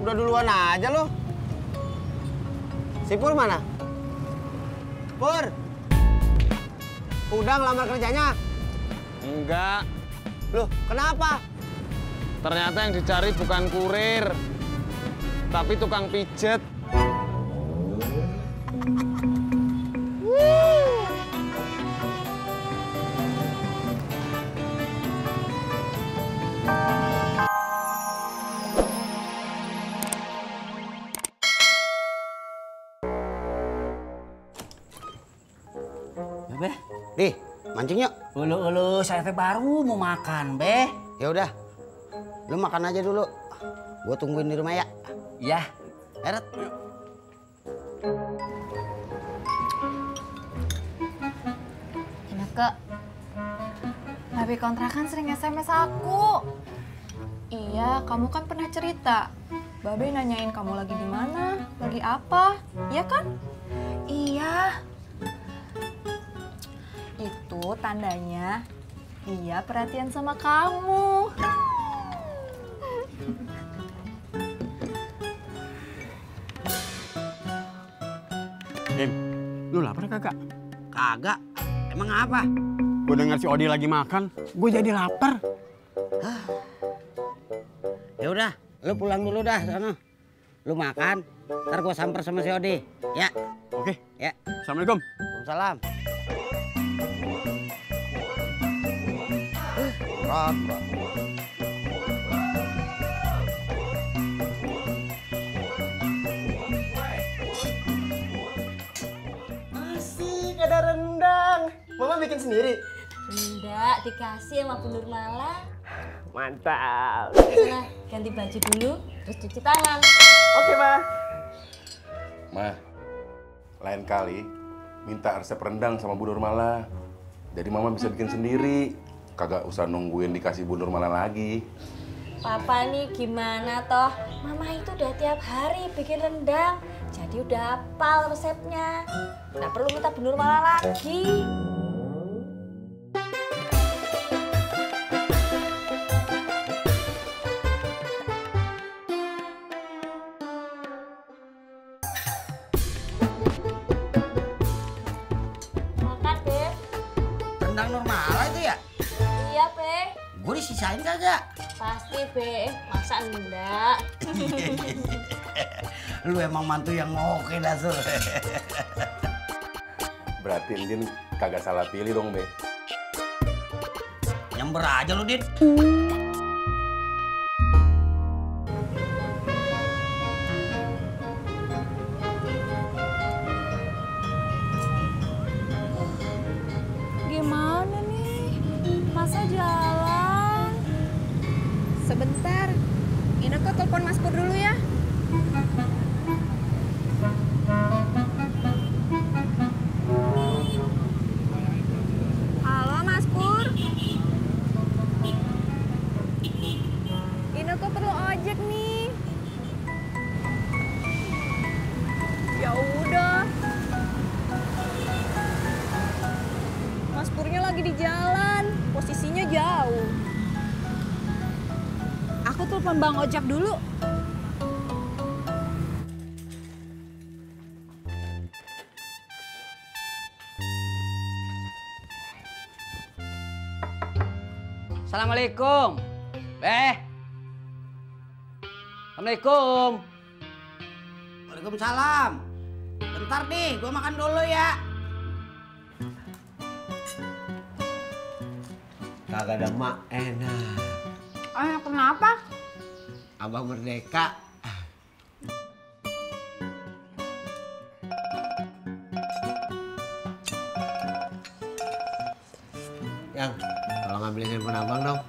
Udah duluan aja lo. Si Pur mana? Pur! Udah ngelamar kerjanya? Enggak. Loh, kenapa? Ternyata yang dicari bukan kurir, tapi tukang pijet. Be, Nih, mancing yuk. ulu saya teh baru mau makan, Be. Ya udah, lu makan aja dulu. Gue tungguin di rumah ya. Ya. Eret. Ineke, Babe kontrakan sering SMS aku. Iya, kamu kan pernah cerita. Babe nanyain kamu lagi di mana, lagi apa, iya kan? Iya. Itu tandanya dia perhatian sama kamu. Dim, lu lapar kagak? Kagak. Emang apa? Gue denger si Odi lagi makan, gue jadi lapar. Ya udah, lu pulang dulu dah sana. Lu makan, ntar gua samper sama si Odi. Ya. Oke, Ya. Assalamualaikum. Waalaikumsalam. Berat. Asik, ada rendang. Mama bikin sendiri? Enggak, dikasih sama Bu Nurmala. Mantap. Sana, ganti baju dulu, terus cuci tangan. Oke, Ma. Ma, lain kali minta resep rendang sama Bu Nurmala. Jadi Mama bisa bikin sendiri. Kagak usah nungguin dikasih Bu Nurmala lagi. Papa nih gimana toh? Mama itu udah tiap hari bikin rendang. Jadi udah hafal resepnya. Nggak perlu minta Bu Nurmala lagi. Makan, Beb. Rendang normal itu ya? Iya, Be. Gue disisain kagak? Pasti, Be. Masa enggak? Lu emang mantu yang oke dah, Sur. Berarti Indin kagak salah pilih dong, Be. Nyamber aja lu, Dit. Gimana nih? Masa jalan? Sebentar. Ineke telepon Mas Pur dulu ya. Halo Mas Pur. Ineke perlu ojek nih. Ya udah. Mas Purnya lagi di jalan, posisinya jauh. Aku telepon Bang Ojek dulu. Assalamualaikum. Assalamualaikum. Waalaikumsalam. Bentar nih, gua makan dulu ya. Kagak ada mak enak. Kenapa? Abang merdeka. Yang, tolong ngambilin handphone abang dong.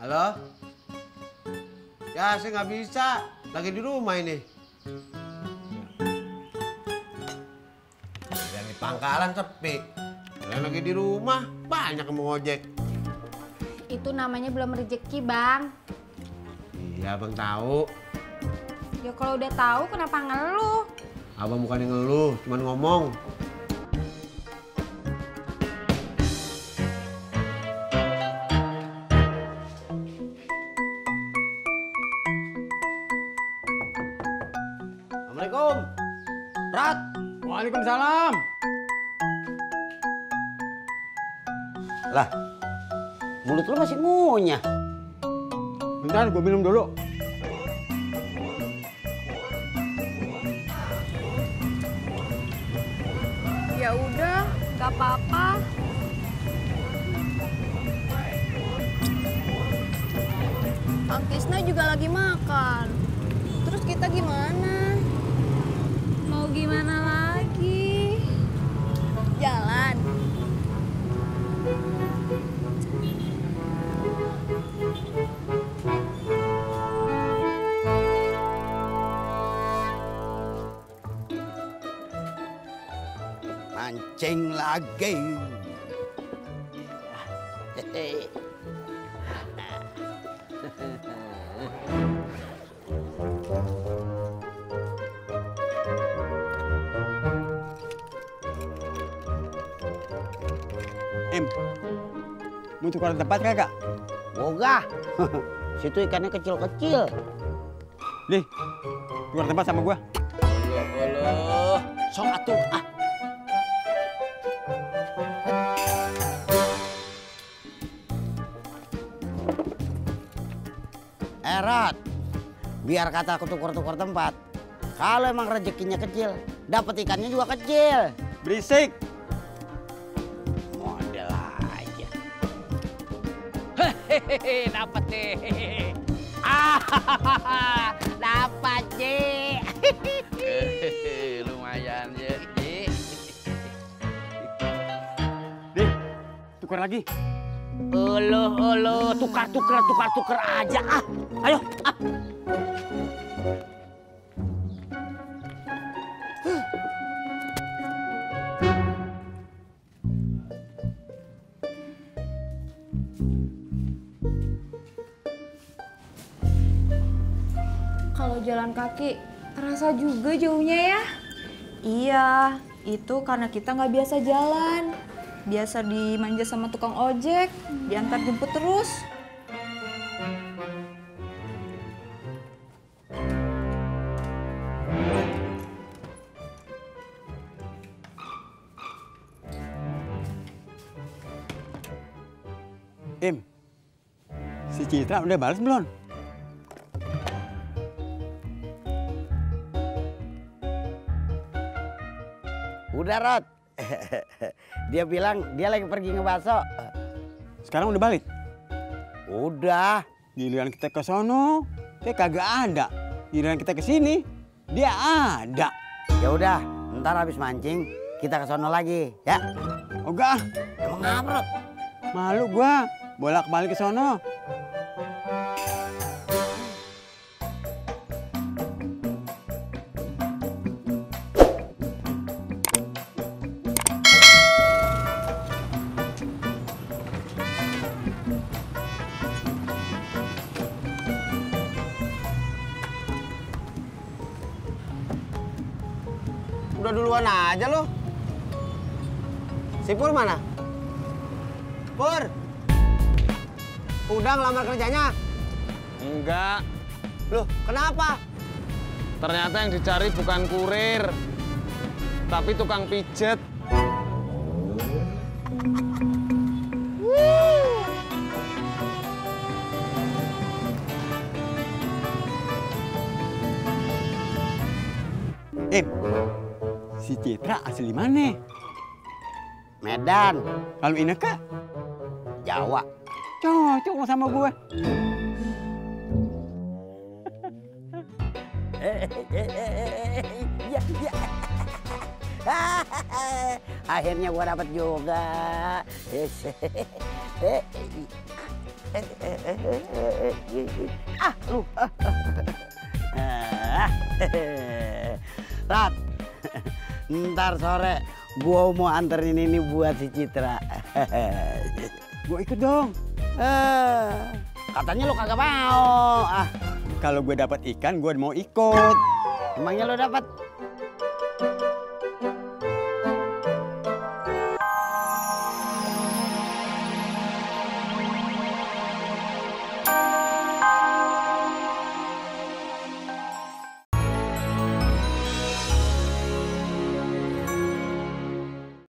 Halo? Ya, saya nggak bisa. Lagi di rumah ini. Yang di pangkalan sepi. Yang lagi di rumah, banyak yang mau ngojek. Itu namanya belum rezeki, Bang. Iya Bang tahu. Ya kalau udah tahu kenapa ngeluh? Abang bukan yang ngeluh, cuman ngomong. Assalamualaikum. Rat. Waalaikumsalam. Lah, mulut lu masih ngunyah. Bentar, gue minum dulu. Ya udah, nggak apa-apa. Kang Tisna juga lagi makan. Terus kita gimana? Mau gimana lagi? Jalan. Mancing lagi. Im, mau tukar tempat kagak? Boga. Situ ikannya kecil-kecil. Nih, tukar tempat sama gua. Aduh, sok atuh. Erat, biar kata aku tukar-tukar tempat. Kalau emang rezekinya kecil, dapat ikannya juga kecil. Berisik. Model aja. Hehehe, dapat deh. Dapat Ji. Lumayan ya, Ji. Nih, tukar lagi. Uluh, tukar aja ah. Ayo, ah. Kalau jalan kaki, terasa juga jauhnya ya? Iya, itu karena kita nggak biasa jalan. Biasa dimanja sama tukang ojek, diantar jemput terus. Im, si Citra udah balas belum? Udah, Rod. Dia bilang dia lagi pergi ngebaso. Sekarang udah balik? Udah. Giliran kita ke sono, dia kagak ada. Giliran kita ke sini, dia ada. Ya udah, ntar habis mancing kita ke sono lagi, ya. Enggak, Emang ngapa, Rod? malu gua bolak-balik ke sono. Udah duluan aja lo. Si Pur mana? Pur. Udah ngelamar kerjanya? Enggak. Loh, kenapa? Ternyata yang dicari bukan kurir, tapi tukang pijet. Si Citra asli mana? Medan, Kalau Ineke, Jawa. cocok lo sama gue. Ya, ya. Akhirnya gua dapat juga. Ah, lu. Rat, ntar sore gua mau anterin ini buat si Citra. Gue ikut dong. Katanya lo kagak mau. Kalau gue dapat ikan, gue mau ikut. Emangnya lo dapat?